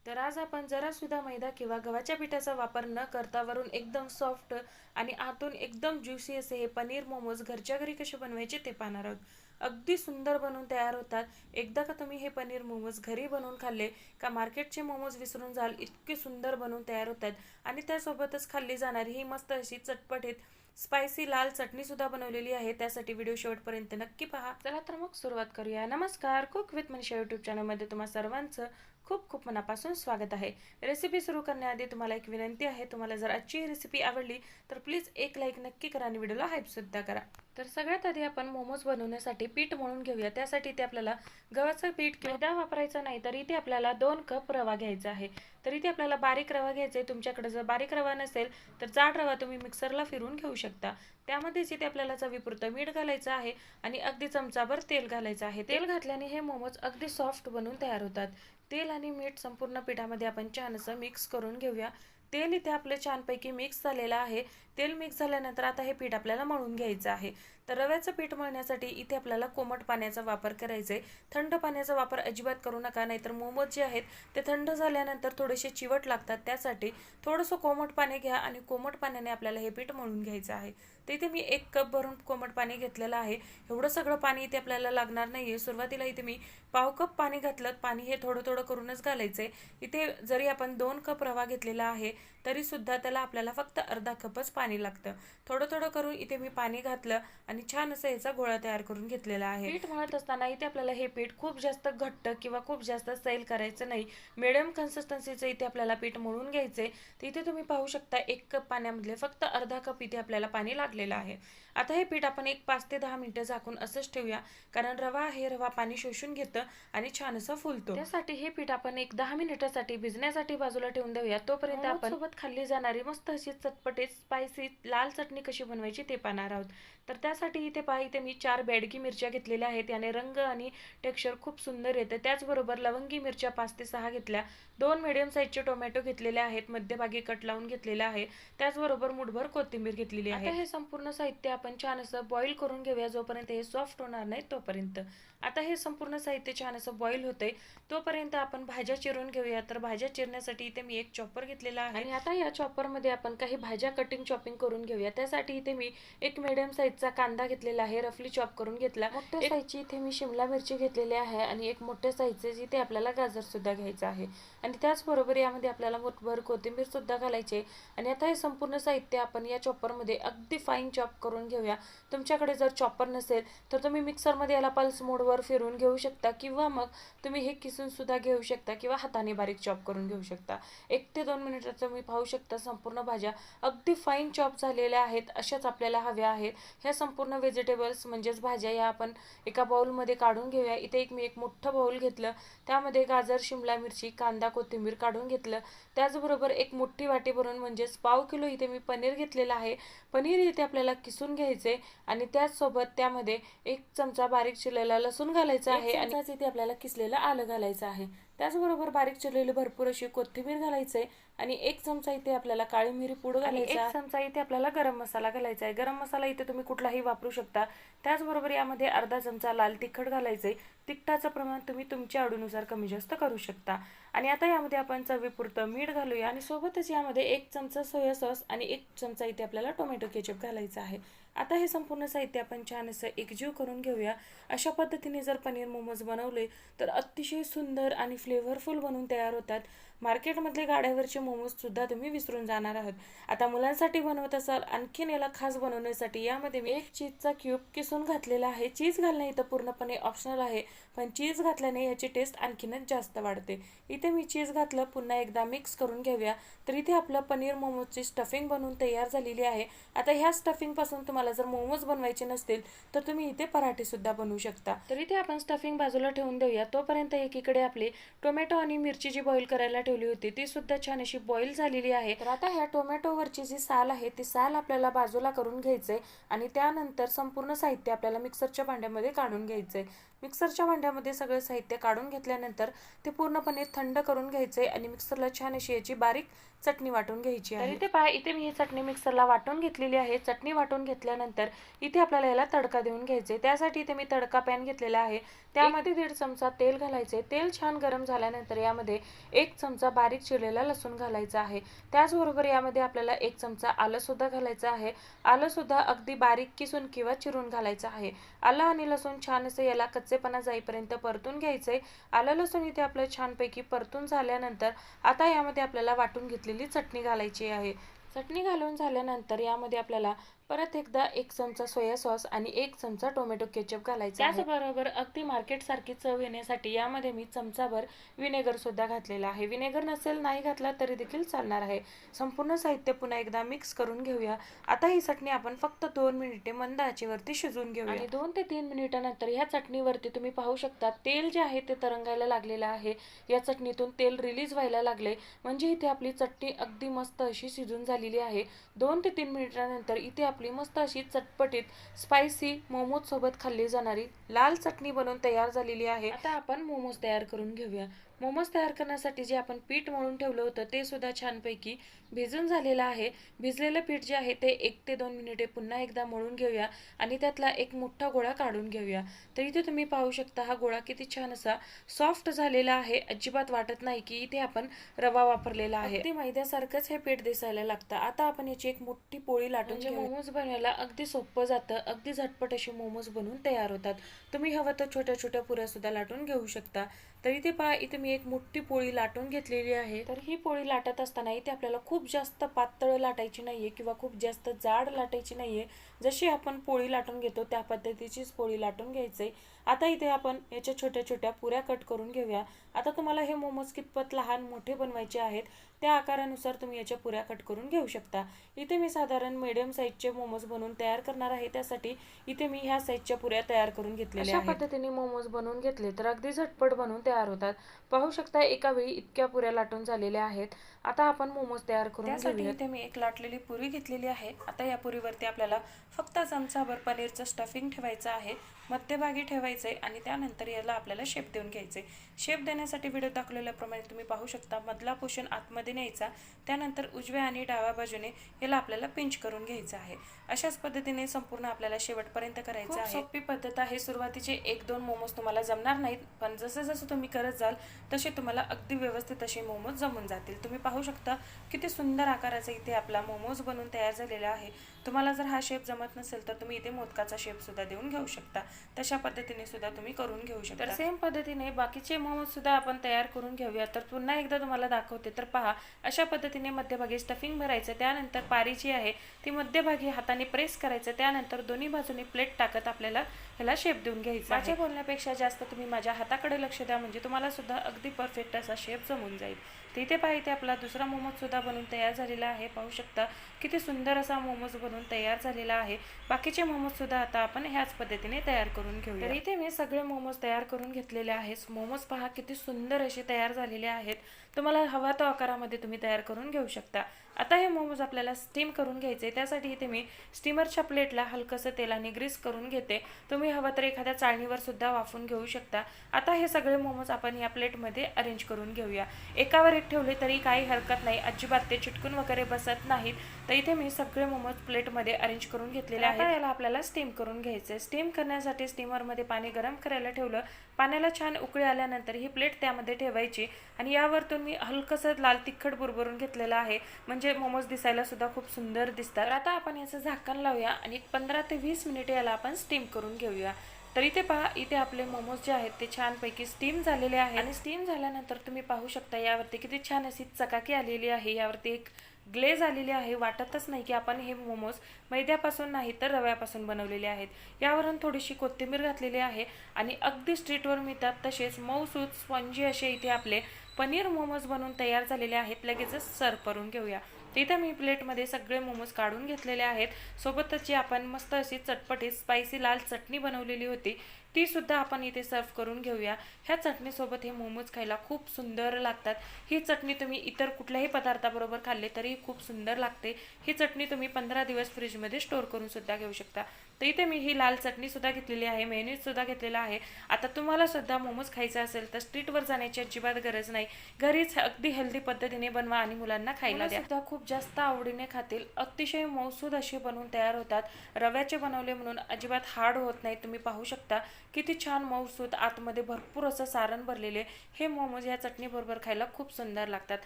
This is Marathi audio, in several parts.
तर आज आपण जरा सुद्धा मैदा किंवा गव्हाच्या पिठाचा वापर न करता वरून एकदम सॉफ्ट आणि आतून एकदम ज्युसी असे हे पनीर मोमोज घरच्या घरी कसे बनवायचे ते पाहणार आहोत. अगदी सुंदर बनवून तयार होतात. एकदा का तुम्ही हे पनीर मोमोज घरी बनवून खाल्ले का मार्केटचे मोमोज विसरून जाल, इतके सुंदर बनवून तयार होतात. आणि त्यासोबतच खाल्ली जाणारी ही मस्त अशी चटपटीत स्पायसी लाल चटणी सुद्धा बनवलेली आहे. त्यासाठी व्हिडिओ शेवटपर्यंत नक्की पहा. चला तर मग सुरुवात करूया. नमस्कार, कुक विथ मनीषा यूट्यूब चॅनलमध्ये तुम्हा सर्वांचं खूप खूप मनापासून स्वागत आहे. रेसिपी सुरू करण्याआधी तुम्हाला एक विनंती आहे, तुम्हाला जर आजची ही रेसिपी आवडली तर प्लीज एक लाईक नक्की करा आणि व्हिडिओला हाईप सुद्धा करा. तर सगळ्यात आधी आपण मोमोज बनवण्यासाठी पीठ मळून घेऊया. त्यासाठी इथे आपल्याला गव्हाचं पीठ किंवा मैदा वापरायचा नाही, तर इथे आपल्याला 2 कप रवा घ्यायचा आहे. तर इथे आपल्याला बारीक रवा घ्यायचा आहे. तुमच्याकडे जर बारीक रवा नसेल तर जाड रवा तुम्ही मिक्सरला फिरवून घेऊ शकता. त्यामध्येच इथे आपल्याला चवीपुरतं मीठ घालायचं आहे आणि अगदी चमचाभर तेल घालायचं आहे. तेल घातल्याने हे मोमोज अगदी सॉफ्ट बनून तयार होतात. तेल आणि मीठ संपूर्ण पिठामध्ये आपण छान असं मिक्स करून घेऊया. तेल इथे आपलं छानपैकी मिक्स झालेलं आहे. तेल मिक्स झाल्यानंतर आता हे पीठ आपल्याला मळून घ्यायचं आहे. तर रव्याचं पीठ मळण्यासाठी इथे आपल्याला कोमट पाण्याचा वापर करायचा आहे. थंड पाण्याचा वापर अजिबात करू नका, नाहीतर मोमोज जे आहेत ते थंड झाल्यानंतर थोडेसे चिवट लागतात. त्यासाठी थोडंसं कोमट पाणी घ्या आणि कोमट पाण्याने आपल्याला हे पीठ मळून घ्यायचं आहे. तर इथे मी 1 कप भरून कोमट पाणी घेतलेलं आहे. एवढं सगळं पाणी इथे आपल्याला लागणार नाहीये. सुरुवातीला इथे मी पाव कप पाणी घातलं. पाणी हे थोडं थोडं करूनच घालायचंय. इथे जरी आपण 2 कप रवा घेतलेला आहे तरी सुद्धा त्याला आपल्याला फक्त अर्धा कपच पाणी लागतं. थोडं थोडं करून इथे मी पाणी घातलं आणि छान असं याचा गोळा तयार करून घेतलेला आहे. पीठ मळत असताना इथे आपल्याला हे पीठ खूप जास्त घट्ट किंवा खूप जास्त सैल करायचं नाही. मिडियम कन्सिस्टन्सीचं इथे आपल्याला पीठ मळून घ्यायचंय. तर इथे तुम्ही पाहू शकता 1 कप पाण्यामधले फक्त अर्धा कप इथे आपल्याला पाणी लागलेलं आहे. आता हे पीठ आपण 5 ते 10 मिनिटं झाकून असंच ठेवूया, कारण रवा पाणी शोषून घेतं आणि छान असं फुलतो. त्यासाठी हे पीठ आपण 10 मिनिटासाठी भिजण्यासाठी बाजूला ठेवून देऊया. तोपर्यंत आपण सोबत खाल्ली जाणारी मस्त अशी चटपटीत स्पायसी लाल चटणी कशी बनवायची ते पाहणार आहोत. तर त्यासाठी इथे मी 4 बेडगी मिरच्या घेतलेल्या आहेत. याने रंग आणि टेक्स्चर खूप सुंदर येते. त्याचबरोबर लवंगी मिरच्या 5 ते 6 घेतल्या. 2 मिडियम साईजचे टोमॅटो घेतलेले आहेत, मध्यभागी कट लावून घेतलेला आहे. त्याचबरोबर मुठभर कोथिंबीर घेतलेली आहे. आता हे संपूर्ण साहित्य आपण छान असं बॉईल करून घेऊया, जोपर्यंत हे सॉफ्ट होणार नाही तोपर्यंत. आता हे संपूर्ण साहित्य छान असं बॉईल होतंय तोपर्यंत आपण भाज्या चिरून घेऊया. तर भाज्या चिरण्यासाठी इथे मी 1 चॉपर घेतलेला आहे आणि आता या चॉपरमध्ये आपण काही भाज्या कटिंग चॉपिंग करून घेऊया. त्यासाठी इथे मी 1 मिडियम साईजचा कांदा घेतलेला आहे, रफली चॉप करून घेतला. मोठ्या साईजची इथे मी शिमला मिरची घेतलेली आहे आणि 1 मोठ्या साईजचे इथे आपल्याला गाजर सुद्धा घ्यायचं आहे. आणि त्याचबरोबर यामध्ये आपल्याला मुठभर कोथिंबीर सुद्धा घालायची. आणि आता हे संपूर्ण साहित्य आपण या चॉपरमध्ये अगदी फाईन चॉप करून घेऊया. तुमच्याकडे जर चॉपर नसेल तर तुम्ही मिक्सरमध्ये याला पल्स मोडवर फिरवून घेऊ शकता, किंवा मग तुम्ही हे किसून सुद्धा घेऊ शकता, किंवा हाताने बारीक चॉप करून घेऊ शकता. 1 ते 2 मिनिटात तुम्ही पाहू शकता संपूर्ण भाज्या अगदी फाईन चॉप झालेल्या आहेत. अशाच आपल्याला हव्या आहेत. ह्या संपूर्ण व्हेजिटेबल्स म्हणजेच भाज्या या आपण एका बाउलमध्ये काढून घेऊया. इथे मी एक मोठं बाउल घेतलं. त्यामध्ये गाजर, शिमला मिरची, कांदा, कोथिंबीर काढून घेतलं. त्याचबरोबर 1 मोठी वाटी भरून म्हणजेच पाव किलो इथे मी पनीर घेतलेलं आहे. पनीर इथे आपल्याला किसून घ्यायचे आणि त्याचसोबत त्यामध्ये 1 चमचा बारीक चिरलेला लसूण घालायचा आहे आणि इथे आपल्याला किसलेलं आलं घालायचं आहे. त्याचबरोबर बारीक चिरलेली भरपूर अशी कोथिंबीर घालायची आणि 1 चमचा इथे आपल्याला काळी मिरी पूड घालायची. 1 चमचा इथे आपल्याला गरम मसाला घालायचा आहे. गरम मसाला इथे तुम्ही कुठलाही वापरू शकता. त्याचबरोबर यामध्ये अर्धा चमचा लाल तिखट घालायचे. तिखटाचं प्रमाण तुम्ही तुमच्या आवडीनुसार कमी जास्त करू शकता. आणि आता यामध्ये आपण चवीपुरतं मीठ घालूया आणि सोबतच यामध्ये 1 चमचा सोया सॉस आणि 1 चमचा इथे आपल्याला टोमॅटो केचप घालायचं आहे. आता हे संपूर्ण साहित्य आपण छान असं एकजीव करून घेऊया. अशा पद्धतीने जर पनीर मोमोज बनवले तर अतिशय सुंदर आणि फ्लेवरफुल बनून तयार होतात. मार्केटमधले गाड्यावरचे मोमोज सुद्धा तुम्ही विसरून जाणार आहात. आता मुलांसाठी बनवत असाल, आणखीन याला खास बनवण्यासाठी यामध्ये मी 1 चीजचा क्यूब किसून घातलेला आहे. चीज घालणे इथं पूर्णपणे ऑप्शनल आहे, पण चीज घातल्याने याची टेस्ट आणखीनच जास्त वाढते. इथे मी चीज घातलं. पुन्हा एकदा मिक्स करून घेऊया. तर इथे आपलं पनीर मोमोजची स्टफिंग बनवून तयार झालेली आहे. आता ह्या स्टफिंग पासून तुम्हाला जर मोमोज बनवायचे नसतील तर तुम्ही इथे पराठे सुद्धा बनवू शकता. तर इथे आपण स्टफिंग बाजूला ठेवून देऊया. तोपर्यंत एकीकडे आपली टोमॅटो आणि मिरची जी बॉईल करायला ठेवली होती ती सुद्धा छान अशी बॉईल झालेली आहे. तर आता ह्या टोमॅटोवरची जी साल आहे ती साल आपल्याला बाजूला करून घ्यायचंय आणि त्यानंतर संपूर्ण साहित्य आपल्याला मिक्सरच्या भांड्यामध्ये काढून घ्यायचंय. मिक्सरच्या भांड्यामध्ये सगळं साहित्य काढून घेतल्यानंतर ते पूर्णपणे थंड करून घ्यायचंय आणि मिक्सरला छान अशी याची बारीक चटणी वाटून घ्यायची आहे. इथे मी ही चटणी मिक्सरला वाटून घेतलेली आहे. चटणी वाटून घेतल्या झाल्यानंतर इथे आपल्याला याला तडका देऊन घ्यायचे. त्यासाठी इथे मी तडका पॅन घेतलेला आहे. त्यामध्ये 1.5 चमचा तेल घालायचे. तेल छान गरम झाल्यानंतर यामध्ये 1 चमचा बारीक चिरलेला लसूण घालायचा आहे. त्याचबरोबर यामध्ये आपल्याला 1 चमचा आलं सुद्धा घालायचं आहे. आलं सुद्धा अगदी बारीक किसून किंवा चिरून घालायचं आहे. आलं आणि लसूण छान असं याला कच्चेपणा जाईपर्यंत परतून घ्यायचंय. आलं लसूण इथे आपलं छानपैकी परतून झाल्यानंतर आता यामध्ये आपल्याला वाटून घेतलेली चटणी घालायची आहे. चटणी घालून झाल्यानंतर यामध्ये आपल्याला परत एकदा 1 चमचा सोया सॉस आणि 1 चमचा टोमॅटो केचप घालायचा आहे. त्याचबरोबर अगदी मार्केट सारखी चव येण्यासाठी यामध्ये मी चमचाभर विनेगर सुद्धा घातलेला आहे. विनेगर नसेल नाही घातला तरी देखील चालणार आहे. संपूर्ण साहित्य पुन्हा एकदा मिक्स करून घेऊया. आता ही चटणी आपण फक्त 2 मिनिटे मंद आचेवरती शिजवून घेऊया आणि 2 ते 3 मिनिटानंतर ह्या चटणीवरती तुम्ही पाहू शकता तेल जे आहे ते तरंगायला लागलेलं आहे. या चटणीतून तेल रिलीज व्हायला लागले म्हणजे इथे आपली चटणी अगदी मस्त अशी शिजून झालेली आहे. 2 ते 3 मिनिटानंतर इथे आपली मस्त अशी चटपटीत स्पायसी मोमोज सोबत खाल्ली जाणारी लाल चटणी बनवून तयार झालेली आहे. आता आपण मोमोज तयार करून घेऊया. मोमोज तयार करण्यासाठी जे आपण पीठ मळून ठेवलं होतं ते सुद्धा छानपैकी भिजून झालेलं आहे. भिजलेलं पीठ जे आहे ते 1 ते 2 मिनिटे पुन्हा एकदा मळून घेऊया आणि त्यातला एक मोठा गोळा काढून घेऊया. तर इथे तुम्ही पाहू शकता हा गोळा किती छान असा सॉफ्ट झालेला आहे. अजिबात वाटत नाही की इथे आपण रवा वापरलेला आहे. अगदी मैद्यासारखंच हे पीठ दिसायला लागतं. आता आपण याची एक मोठी पोळी लाटून घेऊया. मोमोज बनवायला अगदी सोपं जातं. अगदी झटपट अशी मोमोज बनवून तयार होतात. तुम्ही हवं तर छोट्या छोट्या पुऱ्या सुद्धा लाटून घेऊ शकता. तर इथे पहा इथे मी एक मोठी पोळी लाटून घेतलेली आहे. तर ही पोळी लाटत असताना इथे आपल्याला खूप जास्त पातळ लाटायची नाहीये किंवा खूप जास्त जाड लाटायची नाहीये. जशी आपण पोळी लाटून घेतो त्या पद्धतीचीच पोळी लाटून घ्यायची. आता इथे आपण याच्या छोट्या छोट्या पुऱ्या कट करून घेऊया. आता तुम्हाला हे मोमोज कितपत लहान मोठे बनवायचे आहेत त्या आकारानुसार तुम्ही याच्या पुऱ्या कट करून घेऊ शकता. इथे मी साधारण मीडियम साईजचे मोमोज बनवून तयार करणार आहे. त्यासाठी इथे मी ह्या साईजच्या पुऱ्या तयार करून घेतलेल्या आहेत. अशा पद्धतीने मोमोज बनवून घेतले तर अगदी झटपट बनवून तयार होतात. पाहू शकता एका वेळी इतक्या पुऱ्या लाटून झालेल्या आहेत. आता आपण मोमोज तयार करून घेऊया. इथे मी एक लाटलेली पुरी घेतलेली आहे. आता या पुरीवरती आपल्याला फक्त चमचाभर पनीरचं स्टफिंग ठेवायचं आहे. मध्यभागी ठेवायचंय आणि त्यानंतर याला आपल्याला शेप देऊन घ्यायचे. शेप देण्यासाठी व्हिडिओ दाखवलेल्याप्रमाणे तुम्ही पाहू शकता मधला पोर्शन आतमध्ये न्यायचा. त्यानंतर उजव्या आणि डाव्या बाजूने याला आपल्याला पिंच करून घ्यायचं आहे. अशाच पद्धतीने संपूर्ण आपल्याला शेवटपर्यंत करायचं आहे. सोपी पद्धत आहे. सुरुवातीचे 1-2 मोमोज तुम्हाला जमणार नाहीत पण जसं जसं तुम्ही करत जाल तसे तुम्हाला अगदी व्यवस्थित असे मोमोज जमून जातील. तुम्ही पाहू शकता किती सुंदर आकाराचा इथे आपला मोमोज बनून तयार झालेला आहे. तुम्हाला जर हा शेप जमत नसेल तर तुम्ही इथे मोदकाचा शेप सुद्धा देऊन घेऊ शकता. तशा पद्धतीने सुद्धा तुम्ही करून घेऊ शकता. तर सेम पद्धतीने बाकीचे मोमोज सुद्धा आपण तयार करून घेऊया. तर पुन्हा एकदा तुम्हाला दाखवते. तर पहा अशा पद्धतीने मध्यभागी स्टफिंग भरायचं. त्यानंतर पारी जी आहे ती मध्यभागी हाताने प्रेस करायचं. त्यानंतर दोन्ही बाजूने प्लेट टाकत आपल्याला ह्याला शेप देऊन घ्यायचा. माझ्या बोलण्यापेक्षा जास्त तुम्ही माझ्या हाताकडे लक्ष द्या म्हणजे तुम्हाला सुद्धा अगदी परफेक्ट असा शेप जमून जाईल. तिथे पहा इथे आपला दुसरा मोमोज सुद्धा बनून तयार झालेला आहे. पाहू शकता किती सुंदर असा मोमोज बनून तयार झालेला आहे. बाकीचे मोमोज सुद्धा आता आपण ह्याच पद्धतीने तयार करून घेऊया. तर इथे मी सगळे मोमोज तयार करून घेतलेले आहेत. मोमोज पहा किती सुंदर असे तयार झालेले आहेत. तुम्हाला हवा तो आकारामध्ये तुम्ही तयार करून घेऊ शकता. आता हे मोमोज आपल्याला स्टीम करून घ्यायचे. त्यासाठी इथे मी स्टीमरच्या प्लेटला हलकसं तेलाने ग्रीस करून घेते. तुम्ही हवं तर एखाद्या चाळणीवर सुद्धा वाफवून घेऊ शकता. आता हे सगळे मोमोज आपण या प्लेटमध्ये अरेंज करून घेऊया. एकावर एक ठेवले तरी काही हरकत नाही. अजिबात ते चिटकून वगैरे बसत नाहीत. तर इथे मी सगळे मोमोज प्लेटमध्ये अरेंज करून घेतलेले आहेत. याला आपल्याला स्टीम करून घ्यायचे. स्टीम करण्यासाठी स्टीमरमध्ये पाणी गरम करायला ठेवलं. पाण्याला छान उकळी आल्यानंतर ही प्लेट त्यामध्ये ठेवायची आणि यावरतून मी हलकसं लाल तिखट बुरबुरून घेतलेलं आहे म्हणजे मोमोज दिसायला सुद्धा खूप सुंदर दिसतात. आता आपण याचं झाकण लावूया आणि 15 ते 20 मिनिटे याला आपण स्टीम करून घेऊया. तर इथे पहा इथे आपले मोमोज जे आहेत ते छानपैकी स्टीम झालेले आहेत आणि स्टीम झाल्यानंतर तुम्ही पाहू शकता यावरती किती छान अशी चकाकी आलेली आहे. यावरती एक ग्लेज आलेली आहे. वाटतच नाही की आपण हे मोमोज मैद्यापासून नाही तर रव्यापासून बनवलेले आहेत. यावरून थोडीशी कोथिंबीर घातलेली आहे आणि अगदी स्ट्रीटवर मिळतात तसेच मऊसूद स्पंजी असे इथे आपले पनीर मोमोज बनवून तयार झालेले आहेत. लगेचच सर्व करून घेऊया. इथे मी प्लेटमध्ये सगळे मोमोज काढून घेतलेले आहेत. सोबतच जी आपण मस्त अशी चटपटीत स्पायसी लाल चटणी बनवलेली होती ती सुद्धा आपण इथे सर्व करून घेऊया। ह्या चटणीसोबत हे मोमोज खायला खूप सुंदर लागतात। ही चटणी तुम्ही इतर कुठल्याही पदार्थाबरोबर खाल्ले तरी खूप सुंदर लागते। ही चटणी तुम्ही 15 दिवस फ्रीजमध्ये स्टोर करून सुद्धा घेऊ शकता। तर इथे मी ही लाल चटणी सुद्धा घेतलेली आहे, मेयोनीज सुद्धा घेतलेला आहे। आता तुम्हाला सुद्धा मोमोज खायचे असेल तर स्ट्रीटवर जाण्याची अजिबात गरज नाही, घरीच अगदी हेल्दी पद्धतीने बनवा आणि मुलांना खायला द्या। सुद्धा खूप जास्त आवडीने खातील, अतिशय मौसूद अशी बनवून तयार होतात। रव्याचे बनवले म्हणून अजिबात हार्ड होत नाही। तुम्ही पाहू शकता किती छान मौसूद, आतमध्ये भरपूर असं सारण भरलेले हे मोमोज या चटणी बरोबर खायला खूप सुंदर लागतात।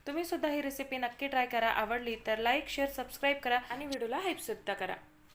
तुम्ही सुद्धा ही रेसिपी नक्की ट्राय करा। आवडली तर लाईक, शेअर, सबस्क्राईब करा आणि व्हिडिओला हाईप सुद्धा करा।